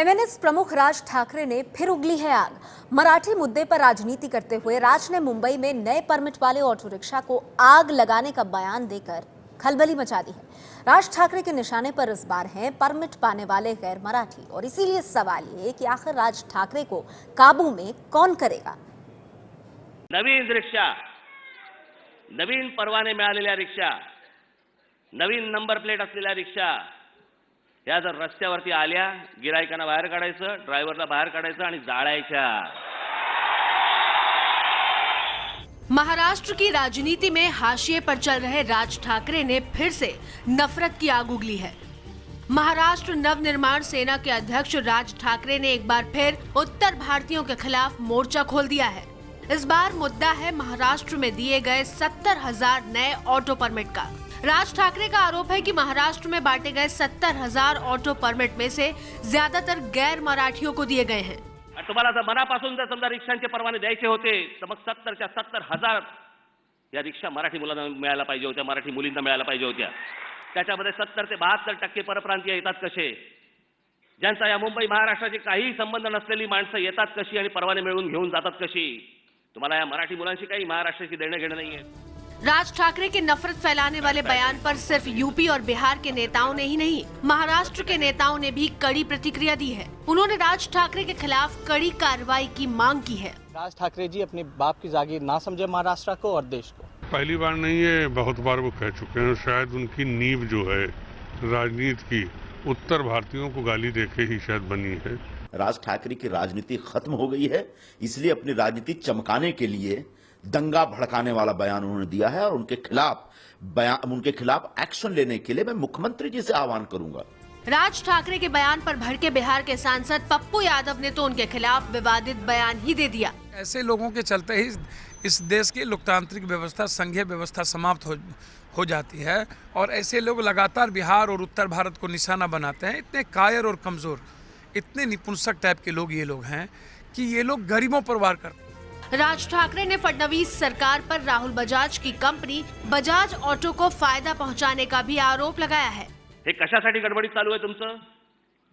MNS प्रमुख राज ठाकरे ने फिर उगली है आग। मराठी मुद्दे पर राजनीति करते हुए राज ने मुंबई में नए परमिट वाले ऑटो रिक्शा को आग लगाने का बयान देकर खलबली मचा दी है। राज ठाकरे के निशाने पर इस बार हैं परमिट पाने वाले गैर मराठी, और इसीलिए सवाल ये कि आखिर राज ठाकरे को काबू में कौन करेगा। नवीन रिक्षा, नवीन परवाने मिळालेल्या रिक्षा, नवीन नंबर प्लेट असलेल्या रिक्षा या जर रस्त्यावरती आल्या, गिरायकांना बाहेर काढायचं, ड्रायव्हरला बाहेर काढायचं आणि जाळायच्या। महाराष्ट्र की राजनीति में हाशिए पर चल रहे राज ठाकरे ने फिर से नफरत की आग उगली है। महाराष्ट्र नवनिर्माण सेना के अध्यक्ष राज ठाकरे ने एक बार फिर उत्तर भारतीयों के खिलाफ मोर्चा खोल दिया है। इस बार मुद्दा है महाराष्ट्र में दिए गए 70,000 नए ऑटो परमिट का। राज ठाकरे का आरोप है कि महाराष्ट्र में बांटे गए 70,000 ऑटो परमिट में से ज्यादातर गैर मराठियों को दिए गए हैं। तुम्हाला जर मनापासून जर समजा रिक्षांचे परवाने द्यायचे होते तर मग 70च्या 70,000 या रिक्षा मराठी मुलांना मिळायला पाहिजे होत्या, मराठी मुलींना मिळायला पाहिजे होत्या। त्याच्यामध्ये 70 ते 72% परप्रांतीय येतात कसे? ज्यांचा या मुंबई महाराष्ट्राची काही संबंध नसलेली माणसं येतात कशी आणि परवाने मिळवून घेऊन जातात कशी? तुम्हाला या मराठी मुलांशी काही महाराष्ट्राची देणं घेणं नाहीये। राज ठाकरे के नफरत फैलाने वाले बयान पर सिर्फ यूपी और बिहार के नेताओं ने ही नहीं, महाराष्ट्र के नेताओं ने भी कड़ी प्रतिक्रिया दी है। उन्होंने राज ठाकरे के खिलाफ कड़ी कार्रवाई की मांग की है। राज ठाकरे जी अपने बाप की जागीर ना समझे महाराष्ट्र को और देश को। पहली बार नहीं है, बहुत बार वो कह चुके हैं। शायद उनकी नींव जो है राजनीति की उत्तर भारतीयों को गाली देके ही शायद बनी है। राज ठाकरे की राजनीति खत्म हो गई है, इसलिए अपनी राजनीति चमकाने के लिए दंगा भड़काने वाला बयान उन्होंने दिया है और उनके खिलाफ एक्शन लेने के लिए मैं मुख्यमंत्री जी से आह्वान करूंगा। राज ठाकरे के बयान पर भड़के बिहार के सांसद पप्पू यादव ने तो उनके खिलाफ विवादित बयान ही दे दिया। ऐसे लोगों के चलते ही इस देश की लोकतांत्रिक व्यवस्था, संघीय व्यवस्था समाप्त हो जाती है और ऐसे लोग लगातार बिहार और उत्तर भारत को निशाना बनाते हैं। इतने कायर और कमजोर, इतने निपुंसक टाइप के लोग ये लोग हैं कि ये लोग गरीबों पर वार करते हैं। राज ठाकरे ने फडणवीस सरकार पर राहुल बजाज की कंपनी बजाज ऑटो को फायदा पहुंचाने का भी आरोप लगाया है। हे कशासाठी गडबडीत चालू आहे तुमचं?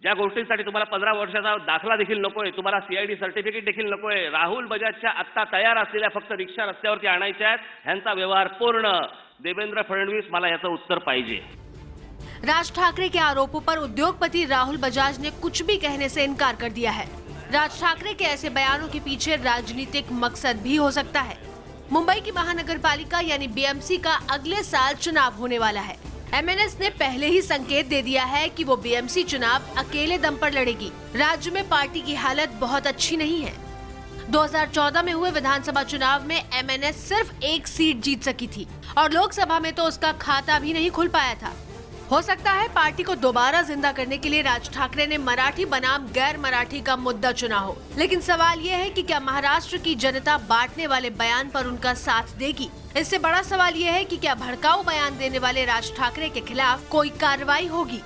ज्या गोष्टींसाठी तुम्हाला 15 वर्षाचा दाखला देखील नकोय, तुम्हाला सीआयडी सर्टिफिकेट देखील नकोय, राहुल बजाजच्या आता तयार असलेल्या फक्त रिक्षा रस्त्यावरती आणायच्या आहेत, ह्यांचा व्यवहार पूर्ण। देवेंद्र फडणवीस, मला याचं उत्तर पाहिजे। राज ठाकरे के आरोपों पर उद्योगपति राहुल बजाज ने कुछ भी कहने से इनकार कर दिया है। राज ठाकरे के ऐसे बयानों के पीछे राजनीतिक मकसद भी हो सकता है। मुंबई की महानगरपालिका यानी बीएमसी का अगले साल चुनाव होने वाला है। एमएनएस ने पहले ही संकेत दे दिया है कि वो बीएमसी चुनाव अकेले दम पर लड़ेगी। राज्य में पार्टी की हालत बहुत अच्छी नहीं है। 2014 में हुए विधानसभा चुनाव में एमएनएस सिर्फ एक सीट जीत सकी थी और लोकसभा में तो उसका खाता भी नहीं खुल पाया था। हो सकता है पार्टी को दोबारा जिंदा करने के लिए राज ठाकरे ने मराठी बनाम गैर मराठी का मुद्दा चुना हो। लेकिन सवाल ये है कि क्या महाराष्ट्र की जनता बांटने वाले बयान पर उनका साथ देगी? इससे बड़ा सवाल ये है कि क्या भड़काऊ बयान देने वाले राज ठाकरे के खिलाफ कोई कार्रवाई होगी?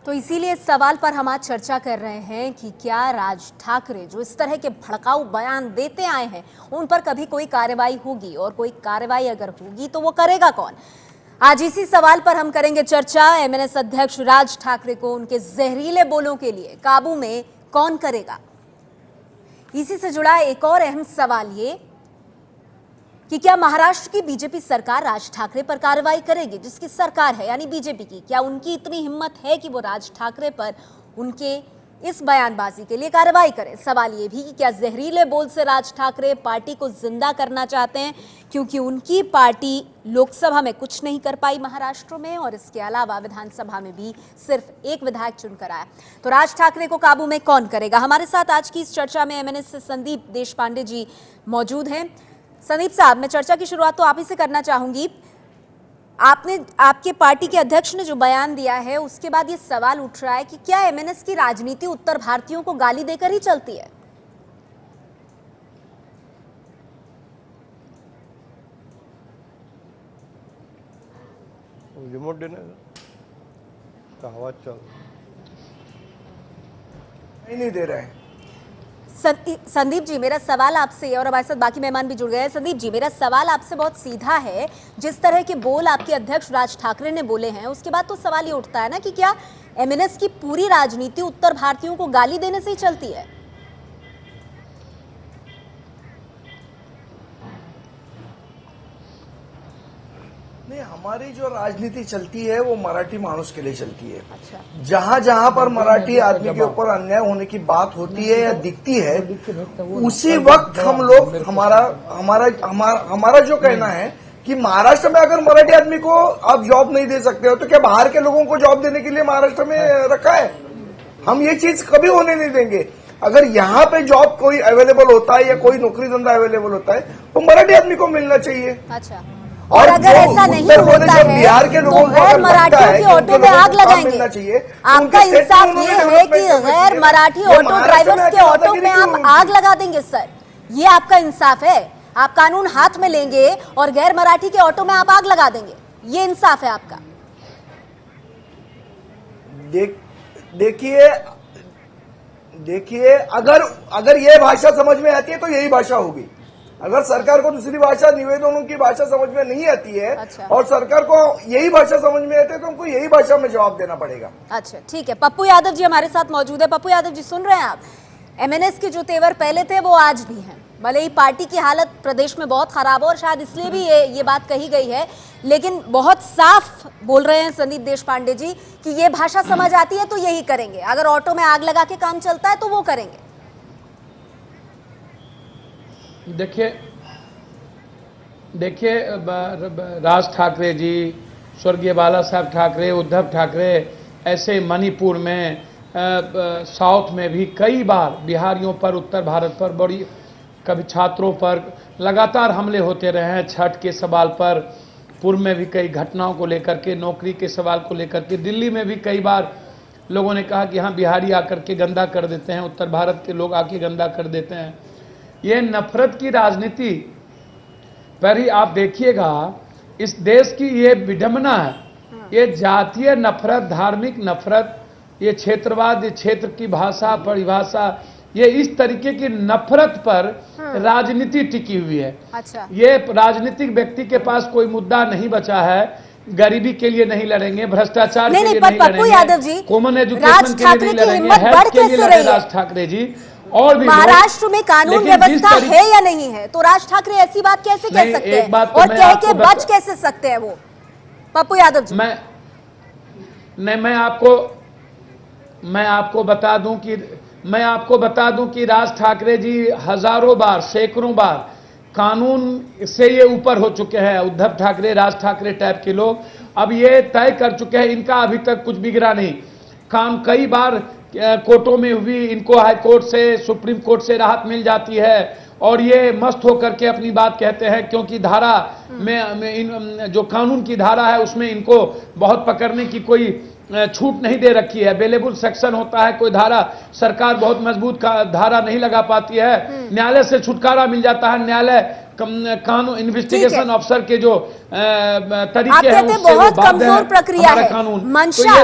तो इसीलिए इस सवाल पर हम आज चर्चा कर रहे हैं कि क्या राज ठाकरे जो इस तरह के भड़काऊ बयान देते आए हैं उन पर कभी कोई कार्रवाई होगी, और कोई कार्रवाई अगर होगी तो वो करेगा कौन? आज इसी सवाल पर हम करेंगे चर्चा। एमएनएस अध्यक्ष राज ठाकरे को उनके जहरीले बोलों के लिए काबू में कौन करेगा? इसी से जुड़ा एक और अहम सवाल ये कि क्या महाराष्ट्र की बीजेपी सरकार राज ठाकरे पर कार्रवाई करेगी? जिसकी सरकार है यानी बीजेपी की, क्या उनकी इतनी हिम्मत है कि वो राज ठाकरे पर उनके इस बयानबाजी के लिए कार्रवाई करें? सवाल ये भी कि क्या जहरीले बोल से राज ठाकरे पार्टी को जिंदा करना चाहते हैं, क्योंकि उनकी पार्टी लोकसभा में कुछ नहीं कर पाई महाराष्ट्र में, और इसके अलावा विधानसभा में भी सिर्फ एक विधायक चुनकर आया। तो राज ठाकरे को काबू में कौन करेगा? हमारे साथ आज की इस चर्चा में एमएनएस से संदीप देशपांडे जी मौजूद हैं। संदीप साहब, मैं चर्चा की शुरुआत तो आप ही से करना चाहूंगी। आपके पार्टी के अध्यक्ष ने जो बयान दिया है उसके बाद ये सवाल उठ रहा है कि क्या एमएनएस की राजनीति उत्तर भारतीयों को गाली देकर ही चलती है? रिमोट देने का आवाज चल नहीं दे रहे हैं। संदीप जी, मेरा सवाल आपसे, और हमारे साथ बाकी मेहमान भी जुड़ गए हैं। संदीप जी, मेरा सवाल आपसे बहुत सीधा है। जिस तरह के बोल आपके अध्यक्ष राज ठाकरे ने बोले हैं, उसके बाद तो सवाल ये उठता है ना कि क्या एमएनएस की पूरी राजनीति उत्तर भारतीयों को गाली देने से ही चलती है? नहीं, हमारी जो राजनीति चलती है वो मराठी मानुस के लिए चलती है। अच्छा। जहां जहां पर मराठी आदमी के ऊपर अन्याय होने की बात होती है या दिखती है, उसी वक्त हम लोग हमारा जो कहना है कि महाराष्ट्र में अगर मराठी आदमी को आप जॉब नहीं दे सकते हो तो क्या बाहर के लोगों को जॉब देने के लिए महाराष्ट्र में रखा है? हम ये चीज कभी होने नहीं देंगे। अगर यहाँ पे जॉब कोई अवेलेबल होता है या कोई नौकरी धंधा अवेलेबल होता है तो मराठी आदमी को मिलना चाहिए। अच्छा, और अगर ऐसा नहीं होता है बिहार के लोगों तो गैर मराठियों के ऑटो में आग लगाएंगे। आपका इंसाफ ये है कि गैर मराठी ऑटो ड्राइवर्स के ऑटो में आप आग लगा देंगे? सर, ये आपका इंसाफ है? आप कानून हाथ में लेंगे और गैर मराठी के ऑटो में आप आग लगा देंगे, ये इंसाफ है आपका? देखिए, अगर ये भाषा समझ में आती है तो यही भाषा होगी। अगर सरकार को दूसरी भाषा, निवेदनों की भाषा समझ में नहीं आती है, अच्छा, और सरकार को यही भाषा समझ में आती है तो हमको यही भाषा में जवाब देना पड़ेगा। अच्छा, ठीक है। पप्पू यादव जी हमारे साथ मौजूद है। पप्पू यादव जी, सुन रहे हैं आप? एमएनएस के जो तेवर पहले थे वो आज भी हैं। भले ही पार्टी की हालत प्रदेश में बहुत खराब हो और शायद इसलिए भी ये बात कही गई है, लेकिन बहुत साफ बोल रहे हैं संदीप देशपांडे जी कि ये भाषा समझ आती है तो यही करेंगे। अगर ऑटो में आग लगा के काम चलता है तो वो करेंगे। देखिए राज ठाकरे जी, स्वर्गीय बाला साहब ठाकरे, उद्धव ठाकरे ऐसे मणिपुर में, साउथ में भी कई बार बिहारियों पर, उत्तर भारत पर, बड़ी कभी छात्रों पर लगातार हमले होते रहे हैं। छठ के सवाल पर, पूर्व में भी कई घटनाओं को लेकर के, नौकरी के सवाल को लेकर के, दिल्ली में भी कई बार लोगों ने कहा कि हाँ बिहारी आकर के गंदा कर देते हैं, उत्तर भारत के लोग आके गंदा कर देते हैं। ये नफरत की राजनीति पर ही आप देखिएगा इस देश की ये विडंबना है। ये जातीय नफरत, धार्मिक नफरत, ये क्षेत्रवाद, ये क्षेत्र की भाषा, परिभाषा, ये इस तरीके की नफरत पर राजनीति टिकी हुई है। अच्छा। ये राजनीतिक व्यक्ति के पास कोई मुद्दा नहीं बचा है। गरीबी के लिए नहीं लड़ेंगे, भ्रष्टाचार के लिए नहीं पप्पू यादव जी, लड़ेंगे, कॉमन एजुकेशन के लिए नहीं लड़ेंगे, हेल्थ के लिए लड़े राज ठाकरे जी। और भी महाराष्ट्र में कानून व्यवस्था है या नहीं है तो राज ठाकरे ऐसी बात कैसे कह सकते हैं और कह के बच कैसे सकते हैं वो? पप्पू यादव जी, मैं आपको बता दूं कि राज ठाकरे जी हजारों बार, सैकड़ों बार कानून से ये ऊपर हो चुके हैं। उद्धव ठाकरे, राज ठाकरे टाइप के लोग अब ये तय कर चुके हैं, इनका अभी तक कुछ बिगड़ा नहीं। काम कई बार कोर्टों में हुई, इनको हाई कोर्ट से, सुप्रीम कोर्ट से राहत मिल जाती है और ये मस्त होकर के अपनी बात कहते हैं, क्योंकि धारा में जो कानून की धारा है उसमें इनको बहुत पकड़ने की कोई छूट नहीं दे रखी है। अवेलेबल सेक्शन होता है, कोई धारा सरकार बहुत मजबूत धारा नहीं लगा पाती है, न्यायालय से छुटकारा मिल जाता है। न्यायालय कानून, इन्वेस्टिगेशन ऑफिसर के जो तरीके हैं उससे बहुत कमजोर प्रक्रिया है कानून। मंशा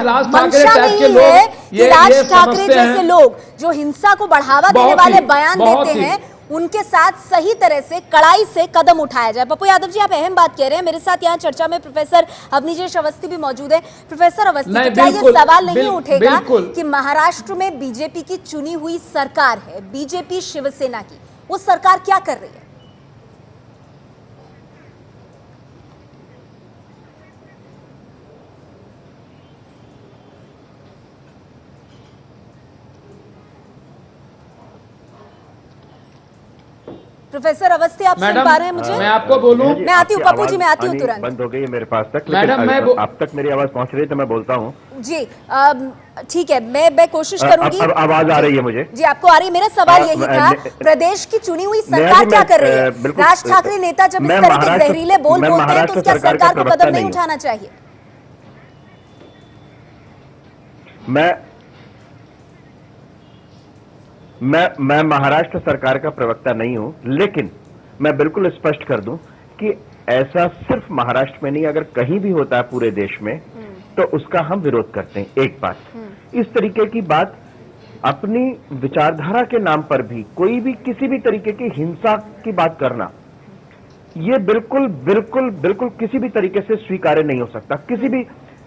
नहीं है कि राज ठाकरे जैसे लोग जो हिंसा को बढ़ावा देने वाले बयान देते हैं उनके साथ सही तरह से कड़ाई से कदम उठाया जाए। पप्पू यादव जी, आप अहम बात कह रहे हैं। मेरे साथ यहाँ चर्चा में प्रोफेसर अवनीश अवस्थी भी मौजूद है। प्रोफेसर अवस्थी, क्या ये सवाल नहीं उठेगा कि महाराष्ट्र में बीजेपी की चुनी हुई सरकार है, बीजेपी शिवसेना की, वो सरकार क्या कर रही है? प्रोफेसर अवस्थी, आप सुन पा रहे हैं मुझे? मैं आपको बोलूं, मैं आती हूँ पप्पू जी, मैं आती हूँ तुरंत। बंद हो गई है मेरे पास तक, मैडम अब तक मेरी आवाज पहुंच रही है तो मैं बोलता हूँ जी। ठीक है, मैं कोशिश करूंगी। अब आवाज आ रही है मुझे जी, आपको आ रही है। मेरा सवाल यही था, प्रदेश की चुनी हुई सरकार क्या कर रही है? राज ठाकरे नेता जब इस तरह के जहरीले बोल बोलते हैं तो क्या सरकार को कदम नहीं उठाना चाहिए? मैं महाराष्ट्र सरकार का प्रवक्ता नहीं हूं, लेकिन मैं बिल्कुल स्पष्ट कर दूं कि ऐसा सिर्फ महाराष्ट्र में नहीं, अगर कहीं भी होता है पूरे देश में तो उसका हम विरोध करते हैं। एक बात, इस तरीके की बात अपनी विचारधारा के नाम पर भी कोई भी किसी भी तरीके की हिंसा की बात करना, ये बिल्कुल बिल्कुल बिल्कुल किसी भी तरीके से स्वीकार्य नहीं हो सकता।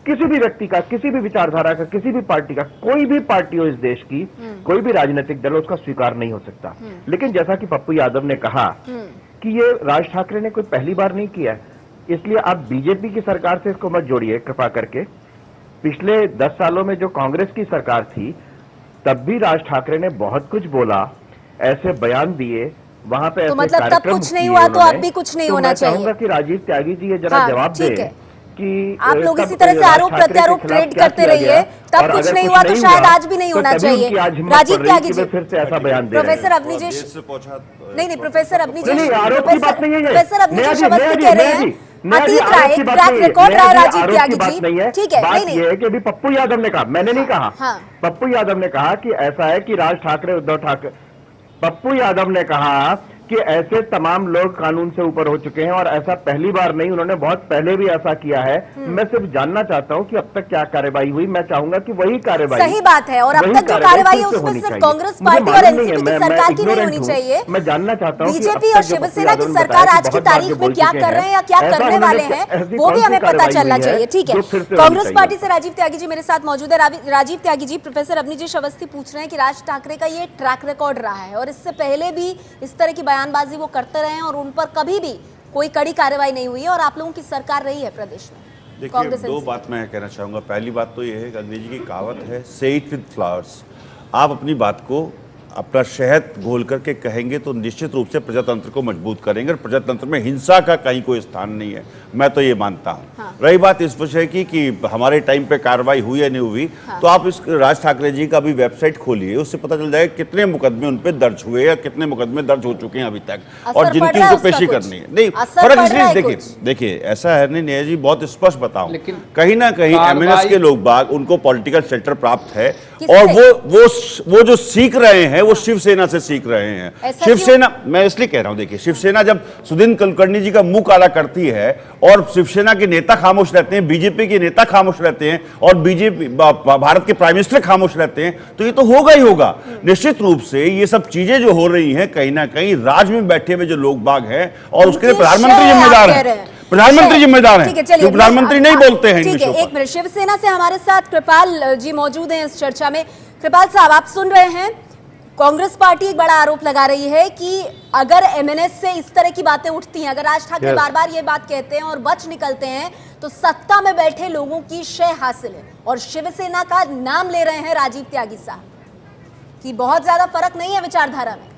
किसी भी व्यक्ति का, किसी भी विचारधारा का, किसी भी पार्टी का, कोई भी पार्टी हो इस देश की, कोई भी राजनीतिक दल उसका स्वीकार नहीं हो सकता। लेकिन जैसा कि पप्पू यादव ने कहा कि ये राज ठाकरे ने कोई पहली बार नहीं किया, इसलिए आप बीजेपी की सरकार से इसको मत जोड़िए कृपा करके। पिछले 10 सालों में जो कांग्रेस की सरकार थी, तब भी राज ठाकरे ने बहुत कुछ बोला, ऐसे बयान दिए, वहां पे तो ऐसे मतलब तब कार्यक्रम कुछ नहीं किए हुआ तो अब उन्होंने। भी कुछ नहीं तो होना मैं चाहिए। चाहूंगा कि राजीव त्यागी जी ये जरा हाँ, जवाब ठीक दें है। कि आप लोग तब इसी तरह से राज आरोप ठाकरे के प्रत्यारोप खिलाफ ट्रेड क्या करते किया रहिए, गया, तब और कुछ अगर नहीं हुआ तो शायद आज भी नहीं तो होना तभी चाहिए। उनकी आज हिम्मत राजीव पड़ रही त्यागी कि जी, वे फिर से ऐसा बयान दे रहे हैं। प्रोफेसर अवनी जी, नहीं प्रोफेसर अवनी जी, नहीं, आरोप की बात नहीं है ये। प्रोफेसर अवनी नया जी जी, शबस्ती नया जी, कह रहे नया हैं, जी, नया जी, अतीत रहा, आरोप की एक बात ट्रैक नहीं है। रिकॉर्ड नया रहा जी, राजीव आरोप त्यागी की बात जी, नहीं है। ठीक है, बात नहीं नहीं, ये है कि अभी पप्पू यादव ने कहा, मैंने नहीं कहा। हाँ। पप्पू यादव ने कहा कि ऐसा है कि राज ठाकरे, उद्धव ठाकरे, पप्पू यादव ने कहा कि ऐसे तमाम लोग कानून से ऊपर हो चुके हैं और ऐसा पहली बार नहीं, उन्होंने बहुत पहले भी ऐसा किया है। मैं सिर्फ जानना चाहता हूं कि अब तक क्या कार्रवाई हुई। मैं चाहूंगा कि वही कार्रवाई, सही बात है, और अब वही तक जो कार्रवाई है फिर से उसमें होनी सिर्फ चाहिए। कांग्रेस मुझे पार्टी और मालूम नहीं है, एनसीपी की मैं सरकार की नहीं ignorant होनी हूं। चाहिए। मैं जानना चाहता हूं कि अब बीजेपी तक और जो पप्पू शिवसेना की यादव ने सरकार बताया आज कि की बहुत बार तारीख जो में बोल क्या चुके कर रहे हैं या क्या ऐसा करने उन्होंने वाले हैं, ऐसी वो कौन भी सी हमें पता कार्रवाई चलना हुई है चाहिए। ठीक है, जो फिर से होनी कांग्रेस चाहिए? पार्टी से राजीव त्यागी जी मेरे साथ मौजूद है। राजीव त्यागी जी, प्रोफेसर अवनी जी शबस्ती पूछ रहे हैं कि राज ठाकरे का ये ट्रैक रिकॉर्ड रहा है और इससे पहले भी इस तरह की बयानबाजी वो करते रहे हैं और उन पर कभी भी कोई कड़ी कार्रवाई नहीं हुई है और आप लोगों की सरकार रही है प्रदेश में। देखिए, दो बात मैं कहना चाहूँगा। पहली बात तो ये है कि अंग्रेजी की कहावत है, से इट विद फ्लावर्स। आप अपनी बात को अपना शहद घोल करके कहेंगे तो निश्चित रूप से प्रजातंत्र को मजबूत करेंगे और प्रजातंत्र में हिंसा का कहीं कोई स्थान नहीं है, मैं तो ये मानता हूँ। हाँ। रही बात इस विषय की कि हमारे टाइम पे कार्रवाई हुई या नहीं हुई, हाँ। तो आप इस राज ठाकरे जी का भी वेबसाइट खोलिए, उससे पता चल जाएगा कितने मुकदमे उन पे दर्ज हुए या कितने मुकदमे दर्ज हो चुके हैं अभी तक, और जिनकी उनको पेशी करनी है। नहीं, फर्क इसलिए देखिए ऐसा है, नहीं नेहा जी, बहुत स्पष्ट बताऊं, कहीं ना कहीं एमएनएस के लोग बाग, उनको पॉलिटिकल शेल्टर प्राप्त है और वो जो सीख रहे हैं वो शिवसेना से सीख रहे हैं। शिवसेना, मैं इसलिए कह रहा हूं, देखिए शिवसेना जब सुदीन कुलकर्णी जी का मुंह काला करती है और शिवसेना के नेता खामोश रहते हैं, बीजेपी के नेता खामोश रहते हैं और बीजेपी भारत के प्राइम मिनिस्टर खामोश रहते हैं, तो ये तो होगा ही होगा। निश्चित रूप से ये सब चीजें जो हो रही हैं, कहीं ना कहीं राज में बैठे हुए जो लोग बाग हैं और उसके लिए प्रधानमंत्री जिम्मेदार है, प्रधानमंत्री जिम्मेदार है, जो प्रधानमंत्री नहीं बोलते हैं। ठीक है, एक मिनट, शिवसेना से हमारे साथ कृपाल जी मौजूद हैं इस चर्चा में। कृपाल साहब, आप सुन रहे हैं, कांग्रेस पार्टी एक बड़ा आरोप लगा रही है कि अगर एमएनएस से इस तरह की बातें उठती हैं, अगर राज ठाकरे बार बार ये बात कहते हैं और बच निकलते हैं, तो सत्ता में बैठे लोगों की शय हासिल है। और शिवसेना का नाम ले रहे हैं राजीव त्यागी साहब कि बहुत ज्यादा फर्क नहीं है विचारधारा में।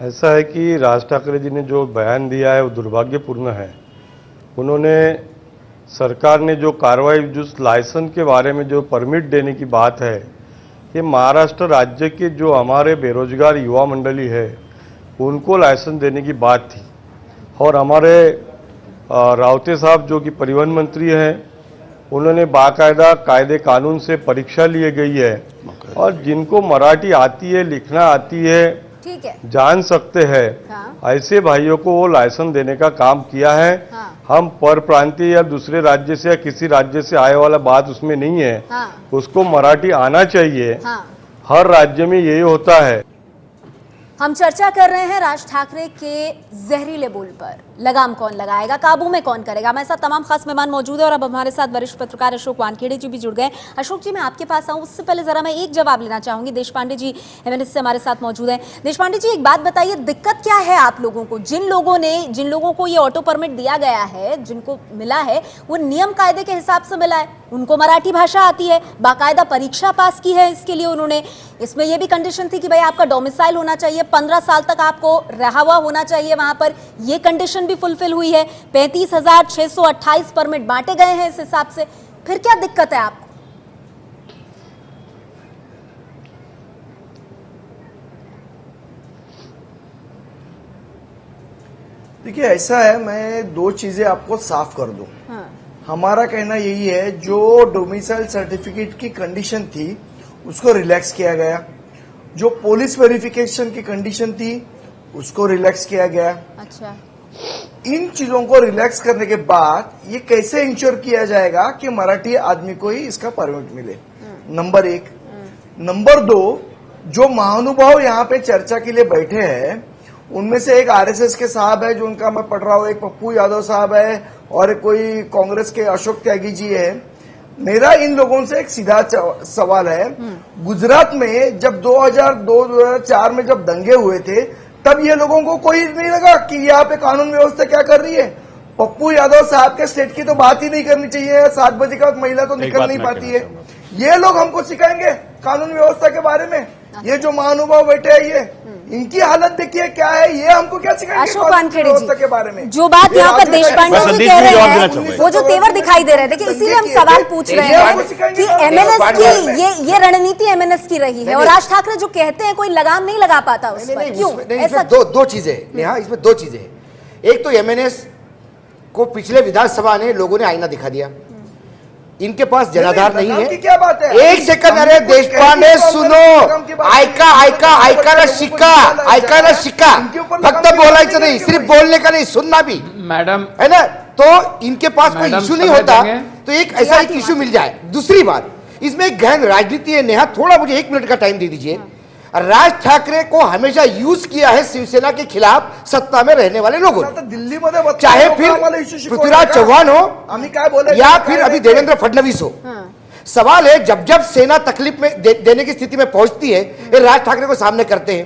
ऐसा है कि राज ठाकरे जी ने जो बयान दिया है वो दुर्भाग्यपूर्ण है। उन्होंने, सरकार ने जो कार्रवाई, जो लाइसेंस के बारे में जो परमिट देने की बात है, ये महाराष्ट्र राज्य के जो हमारे बेरोजगार युवा मंडली है उनको लाइसेंस देने की बात थी। और हमारे रावते साहब जो कि परिवहन मंत्री हैं, उन्होंने बाकायदा कायदे कानून से परीक्षा लिए गई है और जिनको मराठी आती है, लिखना आती है, ठीक है, जान सकते हैं, हाँ। ऐसे भाइयों को वो लाइसेंस देने का काम किया है। हाँ। हम पर प्रांतीय या दूसरे राज्य से या किसी राज्य से आए वाला बात उसमें नहीं है। हाँ। उसको मराठी आना चाहिए। हाँ। हर राज्य में यही होता है। हम चर्चा कर रहे हैं राज ठाकरे के जहरीले बोल पर लगाम कौन लगाएगा, काबू में कौन करेगा। हमारे साथ तमाम खास मेहमान मौजूद है और अब हमारे साथ वरिष्ठ पत्रकार अशोक वानखेड़े जी भी जुड़ गए। अशोक जी, मैं आपके पास आऊं उससे पहले जरा मैं एक जवाब लेना चाहूंगी। देशपांडे जी एमएनएस से हमारे साथ मौजूद हैं। देशपांडे जी, एक बात बताइए, दिक्कत क्या है आप लोगों को? जिन लोगों को ये ऑटो परमिट दिया गया है, जिनको मिला है, वो नियम कायदे के हिसाब से मिला है, उनको मराठी भाषा आती है, बाकायदा परीक्षा पास की है इसके लिए उन्होंने। इसमें यह भी कंडीशन थी कि भाई आपका डोमिसाइल होना चाहिए, 15 साल तक आपको रहा हुआ होना चाहिए वहां पर, यह कंडीशन भी फुलफिल हुई है। 35,628 परमिट बांटे गए हैं इस हिसाब से। फिर क्या दिक्कत है आपको? देखिए, ऐसा है, मैं दो चीजें आपको साफ कर दूं। हाँ। हमारा कहना यही है, जो डोमिसाइल सर्टिफिकेट की कंडीशन थी उसको रिलैक्स किया गया, जो पुलिस वेरिफिकेशन की कंडीशन थी उसको रिलैक्स किया गया। अच्छा। इन चीजों को रिलैक्स करने के बाद ये कैसे इंश्योर किया जाएगा कि मराठी आदमी को ही इसका परमिट मिले, नंबर 1। नंबर 2, जो महानुभाव यहाँ पे चर्चा के लिए बैठे हैं उनमें से एक आरएसएस के साहब है जो उनका मैं पढ़ रहा हूं, एक पप्पू यादव साहब है और कोई कांग्रेस के अशोक त्यागी जी है। मेरा इन लोगों से एक सीधा सवाल है, गुजरात में जब 2002-2004 में जब दंगे हुए थे तब ये लोगों को कोई नहीं लगा कि यहाँ पे कानून व्यवस्था क्या कर रही है? पप्पू यादव साहब के स्टेट की तो बात ही नहीं करनी चाहिए, 7 बजे का महिला तो निकल नहीं पाती है। ये लोग हमको सिखाएंगे कानून व्यवस्था के बारे में? ये जो महानुभाव बैठे हैं ये इनकी हालत देखिए क्या है, ये हमको क्या सिखाएंगे अशोक वानखेड़े व्यवस्था के बारे में? जो बात यहाँ पर देशपांडे जी कह रहे हैं, वो जो तेवर दिखाई दे रहे थे कि इसीलिए हम सवाल पूछ रहे हैं कि एमएनएस की ये रणनीति एमएनएस की रही है और राज ठाकरे जो कहते हैं कोई लगाम नहीं लगा पाता उस पर, क्यों ऐसा? दो चीजें नेहा, इसमें 2 चीजें हैं। एक तो एमएनएस को पिछले विधानसभा ने लोगों ने आईना दिखा दिया, इनके पास जनाधार नहीं है। क्या बात है? एक सेकंड, अरे देशपांडे सुनो, ऐका ना शिक्का फक्त बोलायचं नहीं, सिर्फ बोलने का नहीं, सुनना भी मैडम है ना। तो इनके पास कोई इशू नहीं होता तो एक ऐसा एक इशू मिल जाए। दूसरी बात, इसमें एक गहन राजनीति है। नेहा थोड़ा मुझे 1 मिनट का टाइम दे दीजिए। राज ठाकरे को हमेशा यूज किया है शिवसेना के खिलाफ सत्ता में रहने वाले लोगों ने, दिल्ली में चाहे फिर पृथ्वीराज चौहान हो या फिर अभी देवेंद्र फडणवीस हो। सवाल है जब जब सेना तकलीफ में देने की स्थिति में पहुंचती है ये राज ठाकरे को सामने करते हैं।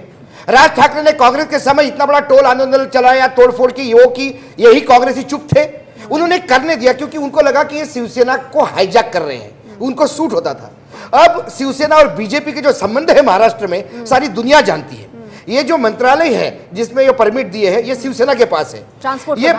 राज ठाकरे ने कांग्रेस के समय इतना बड़ा टोल आंदोलन चलाया, तोड़फोड़ की, यो की, यही कांग्रेसी चुप थे, उन्होंने करने दिया क्योंकि उनको लगा कि ये शिवसेना को हाईजैक कर रहे हैं, उनको सूट होता था। अब शिवसेना और बीजेपी के जो संबंध है महाराष्ट्र में सारी दुनिया जानती है। ये जो मंत्रालय है जिसमें ये परमिट दिए हैं ये शिवसेना के पास है। ये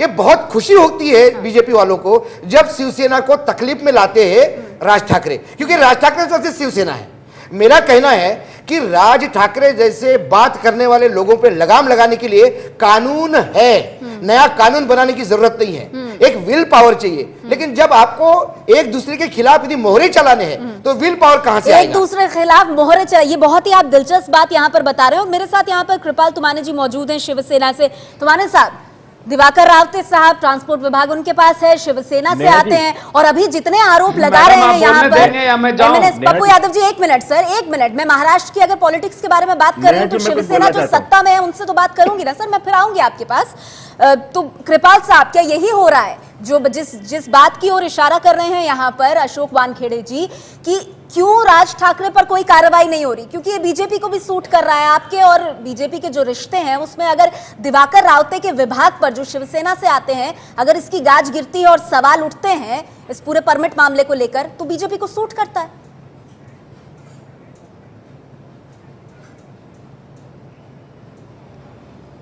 ये बहुत खुशी होती है बीजेपी वालों को जब शिवसेना को तकलीफ में लाते हैं राज ठाकरे, क्योंकि राज ठाकरे सबसे शिवसेना है। मेरा कहना है कि राज ठाकरे जैसे बात करने वाले लोगों पे लगाम लगाने के लिए कानून है, नया कानून बनाने की जरूरत नहीं है, एक विल पावर चाहिए। लेकिन जब आपको एक दूसरे के खिलाफ यदि मोहरे चलाने हैं तो विल पावर कहां से आएगा? एक दूसरे के खिलाफ मोहरे चला, ये बहुत ही आप दिलचस्प बात यहाँ पर बता रहे हो। मेरे साथ यहाँ पर कृपाल तुमाने जी मौजूद हैं शिवसेना से। तुमाने साहब, दिवाकर रावते साहब ट्रांसपोर्ट विभाग उनके पास है, शिवसेना से आते हैं और अभी जितने आरोप लगा रहे हैं यहाँ पर Pappu Yadav ji, 1 minute sir, 1 minute. मैं महाराष्ट्र की अगर पॉलिटिक्स के बारे में बात कर रही हूँ तो शिवसेना जो सत्ता में है उनसे तो बात करूंगी ना सर, मैं फिर आऊंगी आपके पास। तो कृपाल साहब, क्या यही हो रहा है जो जिस बात की ओर इशारा कर रहे हैं यहाँ पर अशोक वानखेड़े जी कि क्यों राज ठाकरे पर कोई कार्रवाई नहीं हो रही? क्योंकि ये बीजेपी को भी सूट कर रहा है। आपके और बीजेपी के जो रिश्ते हैं उसमें अगर दिवाकर रावते के विभाग पर जो शिवसेना से आते हैं अगर इसकी गाज गिरती है और सवाल उठते हैं इस पूरे परमिट मामले को लेकर तो बीजेपी को सूट करता है।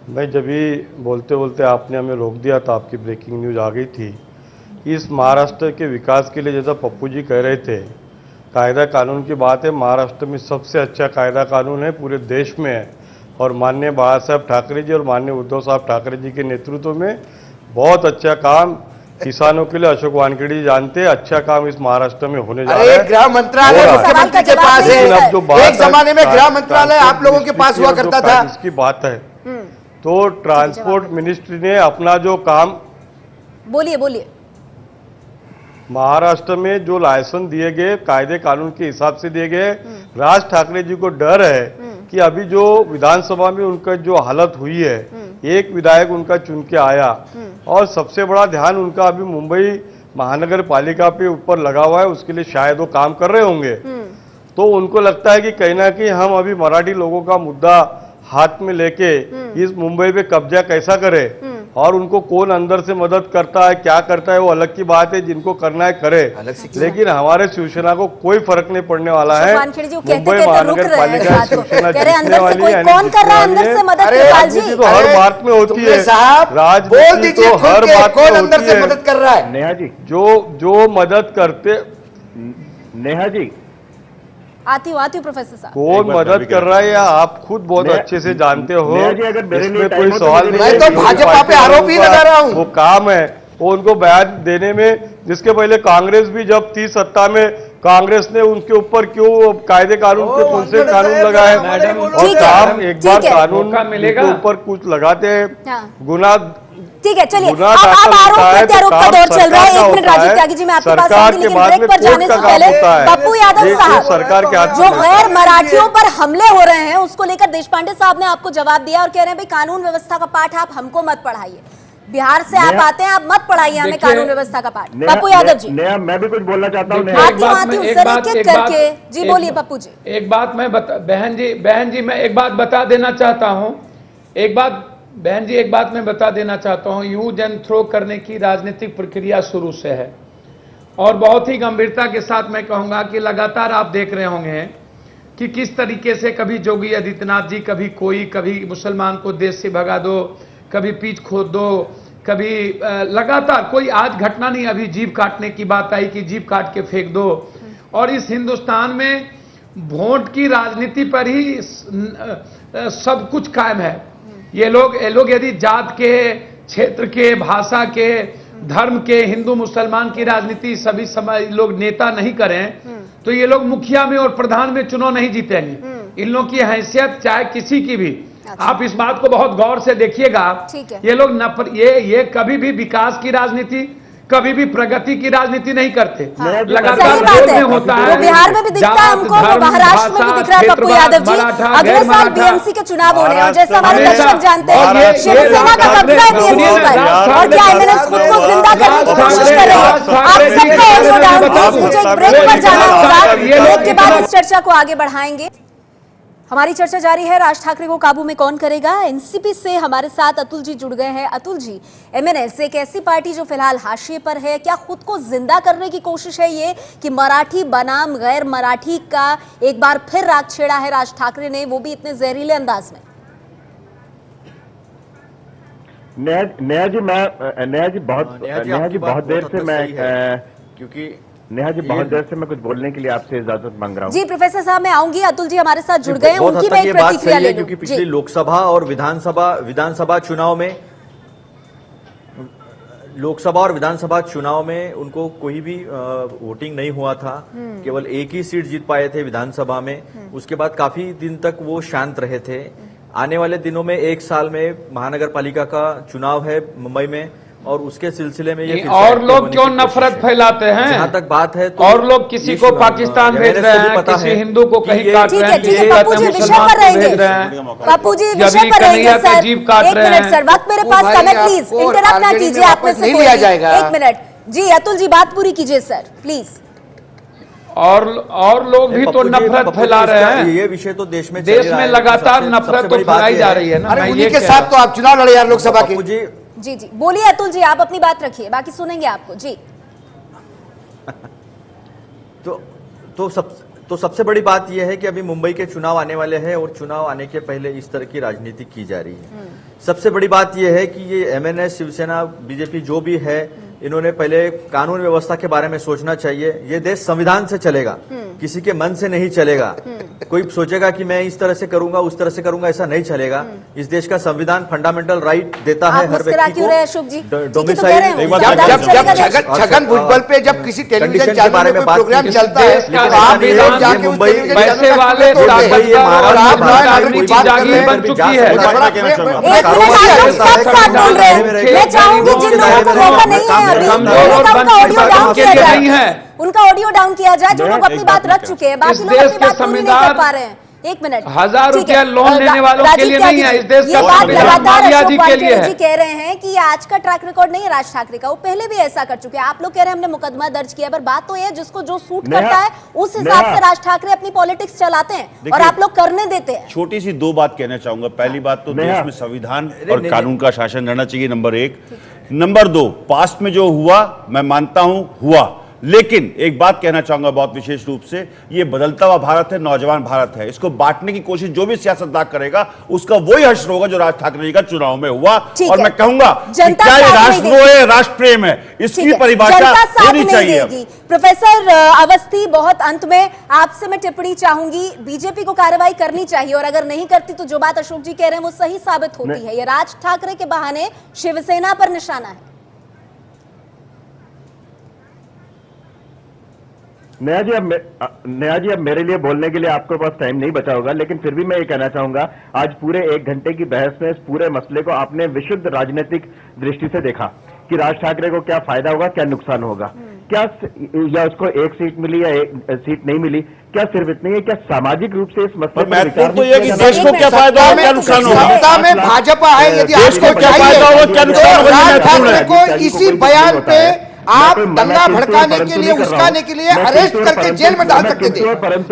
भाई, जब भी बोलते बोलते आपने हमें रोक दिया था, आपकी ब्रेकिंग न्यूज आ गई थी। इस महाराष्ट्र के विकास के लिए जैसा पप्पू जी कह रहे थे, कायदा कानून की बात है, महाराष्ट्र में सबसे अच्छा कायदा कानून है, पूरे देश में है। और माननीय बाला साहब ठाकरे जी और माननीय उद्धव साहब ठाकरे जी के नेतृत्व में बहुत अच्छा काम किसानों के लिए अशोक वानखेड़े जी जानते हैं, अच्छा काम इस महाराष्ट्र में होने जा रहा है। गृह मंत्रालय मुख्यमंत्री के पास है, एक जमाने में गृह मंत्रालय आप लोगों के पास हुआ करता था। इसकी बात है तो ट्रांसपोर्ट मिनिस्ट्री ने अपना जो काम, बोलिए, महाराष्ट्र में जो लाइसेंस दिए गए कायदे कानून के हिसाब से दिए गए। राज ठाकरे जी को डर है कि अभी जो विधानसभा में उनका जो हालत हुई है, एक विधायक उनका चुन के आया और सबसे बड़ा ध्यान उनका अभी मुंबई महानगर पालिका पे ऊपर लगा हुआ है, उसके लिए शायद वो काम कर रहे होंगे। तो उनको लगता है कि कहीं ना कहीं हम अभी मराठी लोगों का मुद्दा हाथ में लेके इस मुंबई पे कब्जा कैसा करें, और उनको कौन अंदर से मदद करता है, क्या करता है, वो अलग की बात है, जिनको करना है करे। लेकिन हमारे शिवसेना को कोई फर्क नहीं पड़ने वाला है। मुंबई महानगर पालिका शिवसेना जीतने वाली है। राजनीति तो हर बात में होती है, राजनीति तो हर बात में होती है। मदद कर रहा है नेहा जी, जो मदद करते, नेहा जी आती हूँ प्रोफेसर साहब, कौन मदद कर रहा है या आप खुद बहुत अच्छे से जानते हो, इसमें कोई सवाल नहीं है। तो भाजपा पे आरोप ही लगा रहा हूं, वो काम है वो उनको बयान देने में। जिसके पहले कांग्रेस भी जब थी सत्ता में, कांग्रेस ने उनके ऊपर क्यों कायदे कानून के कौन से कानून लगाए, और काम एक बार कानून के ऊपर कुछ लगाते हैं, गुना ठीक है, चलिए गुना अब दाखिल आरोप होता है तो प्रत्यारोप का काम दौर चल रहा है। सरकार एक मिनट का राजीव होता त्यागी जी, मैं आपके पास सरकार आऊंगी, के लेकिन बाद ब्रेक में पर कोर्ट जाने का से काम पहले होता है। पप्पू यादव ये साहब, सरकार के हाथ जो में गैर मराठियों पर हमले हो रहे हैं उसको लेकर देशपांडे साहब ने आपको जवाब दिया और कह रहे हैं भाई कानून व्यवस्था का पाठ आप हमको मत पढ़ाइए, बिहार से आप आते हैं, आप मत पढ़ाइए हमें कानून व्यवस्था का पाठ। पप्पू यादव जी, मैं भी कुछ बोलना चाहता हूँ। आती हूँ सर एक करके। जी बोलिए पप्पू जी। एक बात मैं बहन जी मैं एक बात बता देना चाहता हूं, एक बात मैं बता देना चाहता हूं, यूज एंड थ्रो करने की राजनीतिक प्रक्रिया शुरू से है और बहुत ही गंभीरता के साथ मैं कहूंगा कि लगातार आप देख रहे होंगे कि किस तरीके से कभी योगी आदित्यनाथ जी, कभी मुसलमान को देश से भगा दो, कभी पीठ खोद दो, कभी लगातार कोई आज घटना नहीं, अभी जीभ काटने की बात आई कि जीभ काट के फेंक दो। और इस हिंदुस्तान में वोट की राजनीति पर ही सब कुछ कायम है। ये लोग यदि जात के, क्षेत्र के, भाषा के, धर्म के, हिंदू मुसलमान की राजनीति सभी समाज लोग नेता नहीं करें तो ये लोग मुखिया में और प्रधान में चुनाव नहीं जीतेंगे। इन लोगों की हैसियत चाहे किसी की भी, आप इस बात को बहुत गौर से देखिएगा। ये लोग ये कभी भी विकास की राजनीति, कभी भी प्रगति की राजनीति नहीं करते। लगातार वोट में होता है, बिहार में भी दिखता है हमको, महाराष्ट्र में भी दिख रहा है पप्पू यादव जी। अगले साल बीएमसी के चुनाव होने और जैसा हमारे दर्शक जानते हैं शिवसेना का कब्जा है बीएमसी पर और क्या एमएनएस खुद को जिंदा करने की कोशिश कर रही है। आप सबका ऑडियो डाउन प्लीज, मुझे एक ब्रेक पर जाना होगा, ब्रेक के बाद इस चर्चा को आगे बढ़ाएंगे। हमारी चर्चा जारी है, राज ठाकरे को काबू में कौन करेगा। एनसीपी से हमारे साथ अतुल जी जुड़ गए हैं। अतुल जी, एमएनएस एक ऐसी पार्टी जो फिलहाल हाशिए पर है, क्या खुद को जिंदा करने की कोशिश है ये कि मराठी बनाम गैर मराठी का एक बार फिर राग छेड़ा है राज ठाकरे ने, वो भी इतने जहरीले अंदाज में? नेहा जी बहुत देर से मैं क्योंकि नेहा जी बहुत देर से मैं कुछ बोलने के लिए आपसे इजाजत मांग रहा हूँ। जी प्रोफेसर साहब मैं आऊंगी, अतुल जी हमारे साथ जुड़ गए हैं, उनकी मैं एक प्रतिक्रिया ले लूं। क्योंकि पिछली लोकसभा और विधानसभा चुनाव में उनको कोई भी वोटिंग नहीं हुआ था, केवल एक ही सीट जीत पाए थे विधानसभा में। उसके बाद काफी दिन तक वो शांत रहे थे। आने वाले दिनों में एक साल में महानगर पालिका का चुनाव है मुंबई में और उसके सिलसिले में ये और लोग क्यों नफरत फैलाते हैं? जहां तक बात है तो और लोग किसी को पाकिस्तान भेज रहे हैं, किसी हिंदू को कहीं काट रहे हैं, किसी पप्पू जी विषय पर रहेंगे, पप्पू जी विषय पर रहेंगे सर। एक मिनट सर, वक्त मेरे पास कम है, प्लीज इंटरप्ट ना कीजिए, आप में से कोई जाएगा। एक मिनट जी अतुल जी बात पूरी कीजिए सर प्लीज। और लोग भी तो नफरत फैला रहे हैं। ये विषय तो देश में लगातार नफरत तो फैलाई जा रही है ना। अरे उन्हीं के साथ तो आप चुनाव लड़े यार लोकसभा के। जी जी बोलिए अतुल जी, आप अपनी बात रखिए, बाकी सुनेंगे आपको जी। तो सबसे बड़ी बात यह है कि अभी मुंबई के चुनाव आने वाले हैं और चुनाव आने के पहले इस तरह की राजनीति की जा रही है। सबसे बड़ी बात यह है कि ये एमएनएस, शिवसेना, बीजेपी जो भी है, इन्होंने पहले कानून व्यवस्था के बारे में सोचना चाहिए। ये देश संविधान से चलेगा, किसी के मन से नहीं चलेगा। कोई सोचेगा कि मैं इस तरह से करूंगा, उस तरह से करूंगा, ऐसा नहीं चलेगा। इस देश का संविधान फंडामेंटल राइट देता है हर व्यक्ति को डोमिसाइल। छगन भुजबल पे जब किसी टेलीविजन चैनल में प्रोग्राम चलता है तो आप लोग जाके उस टेलीविजन वाले बन चुकी है। मैं चाहूंगी जिन लोगों को मौका नहीं है उनका ऑडियो डाउन किया जाए, जो लोग अपनी बात रख चुके हैं, बाकी लोग अपनी बात पूरी नहीं कर पा रहे हैं। एक मिनट, 1000 रुपया लोन लेने वालों के लिए नहीं है, इस देश का लगातार जी कह रहे हैं कि आज का ट्रैक रिकॉर्ड नहीं है राज ठाकरे का, वो पहले भी ऐसा कर चुके हैं। आप लोग कह रहे हैं हमने मुकदमा दर्ज किया, पर बात तो ये है जिसको जो सूट करता है उस हिसाब से राज ठाकरे अपनी पॉलिटिक्स चलाते हैं और आप लोग करने देते हैं। छोटी सी दो बात कहना चाहूंगा। पहली बात तो देश में संविधान और कानून का शासन रहना चाहिए, नंबर एक। नंबर दो, पास्ट में जो हुआ मैं मानता हूं हुआ, लेकिन एक बात कहना चाहूंगा बहुत विशेष रूप से, ये बदलता हुआ भारत है, नौजवान भारत है। इसको बांटने की कोशिश जो भी सियासतदान करेगा उसका वही हश्र होगा जो राज ठाकरे जी का चुनाव में हुआ। और मैं कहूंगा कि क्या ये राष्ट्रद्रोह है, राष्ट्र प्रेम है, इसकी परिभाषा होनी चाहिए। प्रोफेसर अवस्थी, बहुत अंत में आपसे मैं टिप्पणी चाहूंगी। बीजेपी को कार्रवाई करनी चाहिए और अगर नहीं करती तो जो बात अशोक जी कह रहे हैं वो सही साबित होती है। ये राज ठाकरे के बहाने शिवसेना पर निशाना है। नया जी अब मेरे लिए बोलने के लिए आपके पास टाइम नहीं बचा होगा, लेकिन फिर भी मैं ये कहना चाहूंगा, आज पूरे 1 घंटे की बहस में इस पूरे मसले को आपने विशुद्ध राजनीतिक दृष्टि से देखा कि राज ठाकरे को क्या फायदा होगा, क्या नुकसान होगा, क्या या उसको 1 सीट मिली या 1 सीट नहीं मिली, क्या सिर्फ इतनी है, क्या सामाजिक रूप से इस मसले पर विचार तो ये कि देश को क्या फायदा होगा, क्या नुकसान होगा, सत्ता में भाजपा है, यदि देश को क्या फायदा होगा, क्या नुकसान होगा, राज ठाकरे को इसी बयान पे आप दंगा भड़काने के लिए, उस्काने के लिए अरेस्ट करके जेल में डाल सकते थे।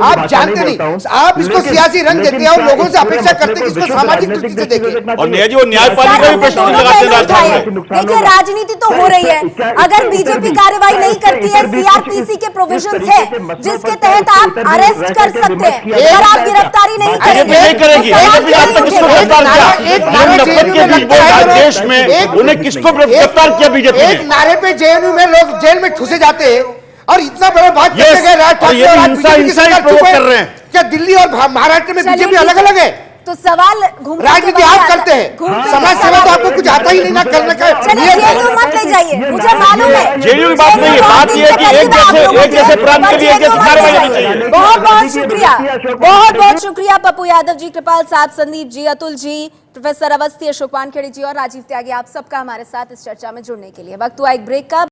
आप जानते नहीं, आप इसको सियासी रंग देते हैं और लोगों से अपेक्षा करते हैं कि इसको सामाजिक दृष्टि से देखें। और नया जी वो न्यायपालिका भी प्रश्न लगाते हैं। देखिए, राजनीति तो हो रही है। अगर बीजेपी कार्रवाई नहीं करती है, सीआरपीसी के प्रोविजंस है जिसके तहत आप अरेस्ट कर सकते हैं, अगर आप गिरफ्तारी नहीं करेगी, देश में उन्हें किसको गिरफ्तार किया बीजेपी ने? एक नारे पे जेएनयू में लोग जेल में ठुसे जाते हैं और इतना बड़ा बात करते गए राज ठाकरे और बीजेपी की सरकार चुप है। क्या दिल्ली और महाराष्ट्र में बीजेपी अलग अलग है? तो सवाल राजनीति आप करते हैं, समाज सेवा तो आपको कुछ आता ही नहीं ना करने का। जेएनयू मत ले जाइए, मुझे मालूम है जेएनयू की बात नहीं है, बात यह है कि एक जैसे प्रांत के लिए एक जैसे कार्रवाई होनी चाहिए। बहुत बहुत शुक्रिया, बहुत बहुत शुक्रिया पप्पू यादव जी, कृपाल साहब, संदीप जी, अतुल जी, प्रोफेसर अवस्थी, अशोक वानखेड़े जी और राजीव त्यागी, आप सबका हमारे साथ इस चर्चा में जुड़ने के लिए। वक्त हुआ एक ब्रेक का।